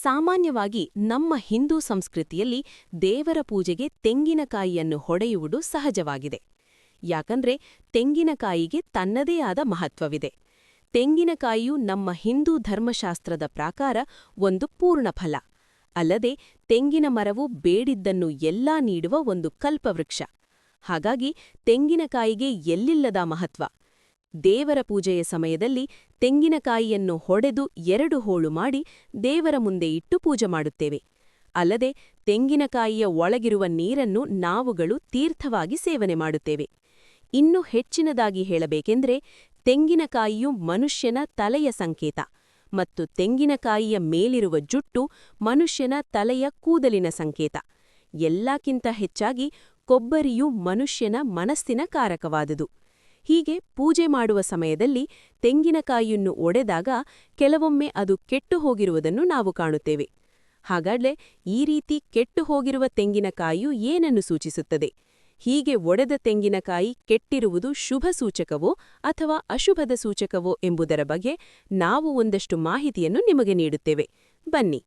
ಸಾಮಾನ್ಯವಾಗಿ ನಮ್ಮ ಹಿಂದೂ ಸಂಸ್ಕೃತಿಯಲ್ಲಿ ದೇವರ ಪೂಜೆಗೆ ತೆಂಗಿನಕಾಯಿಯನ್ನು ಹೊಡೆಯುವುದು ಸಹಜವಾಗಿದೆ. ಯಾಕಂದ್ರೆ ತೆಂಗಿನಕಾಯಿಗೆ ತನ್ನದೇ ಆದ ಮಹತ್ವವಿದೆ. ತೆಂಗಿನಕಾಯಿಯು ನಮ್ಮ ಹಿಂದೂ ಧರ್ಮಶಾಸ್ತ್ರದ ಪ್ರಕಾರ ಒಂದು ಪೂರ್ಣ ಫಲ. ಅಲ್ಲದೆ ತೆಂಗಿನ ಮರವು ಬೇಡಿದ್ದನ್ನು ಎಲ್ಲಾ ನೀಡುವ ಒಂದು ಕಲ್ಪವೃಕ್ಷ. ಹಾಗಾಗಿ ತೆಂಗಿನಕಾಯಿಗೆ ಎಲ್ಲಿಲ್ಲದ ಮಹತ್ವ. ದೇವರ ಪೂಜೆಯ ಸಮಯದಲ್ಲಿ ತೆಂಗಿನಕಾಯಿಯನ್ನು ಹೊಡೆದು 2 ಹೋಳು ಮಾಡಿ ದೇವರ ಮುಂದೆ ಇಟ್ಟು ಪೂಜೆ ಮಾಡುತ್ತೇವೆ. ಅಲ್ಲದೆ ತೆಂಗಿನಕಾಯಿಯ ಒಳಗಿರುವ ನೀರನ್ನು ನಾವುಗಳು ತೀರ್ಥವಾಗಿ ಸೇವನೆ ಮಾಡುತ್ತೇವೆ. ಇನ್ನೂ ಹೆಚ್ಚಿನದಾಗಿ ಹೇಳಬೇಕೆಂದರೆ ತೆಂಗಿನಕಾಯಿಯು ಮನುಷ್ಯನ ತಲೆಯ ಸಂಕೇತ ಮತ್ತು ತೆಂಗಿನಕಾಯಿಯ ಮೇಲಿರುವ ಜುಟ್ಟು ಮನುಷ್ಯನ ತಲೆಯ ಕೂದಲಿನ ಸಂಕೇತ. ಎಲ್ಲಕ್ಕಿಂತ ಹೆಚ್ಚಾಗಿ ಕೊಬ್ಬರಿಯು ಮನುಷ್ಯನ ಮನಸ್ಸಿನ ಕಾರಕವಾದುದು. ಹೀಗೆ ಪೂಜೆ ಮಾಡುವ ಸಮಯದಲ್ಲಿ ತೆಂಗಿನಕಾಯಿಯನ್ನು ಒಡೆದಾಗ ಕೆಲವೊಮ್ಮೆ ಅದು ಕೆಟ್ಟು ಹೋಗಿರುವುದನ್ನು ನಾವು ಕಾಣುತ್ತೇವೆ. ಹಾಗಾದರೆ ಈ ರೀತಿ ಕೆಟ್ಟು ಹೋಗಿರುವ ತೆಂಗಿನಕಾಯಿಯು ಏನನ್ನು ಸೂಚಿಸುತ್ತದೆ? ಹೀಗೆ ಒಡೆದ ತೆಂಗಿನಕಾಯಿ ಕೆಟ್ಟಿರುವುದು ಶುಭ ಸೂಚಕವೋ ಅಥವಾ ಅಶುಭದ ಸೂಚಕವೋ ಎಂಬುದರ ಬಗ್ಗೆ ನಾವು ಒಂದಷ್ಟು ಮಾಹಿತಿಯನ್ನು ನಿಮಗೆ ನೀಡುತ್ತೇವೆ. ಬನ್ನಿ.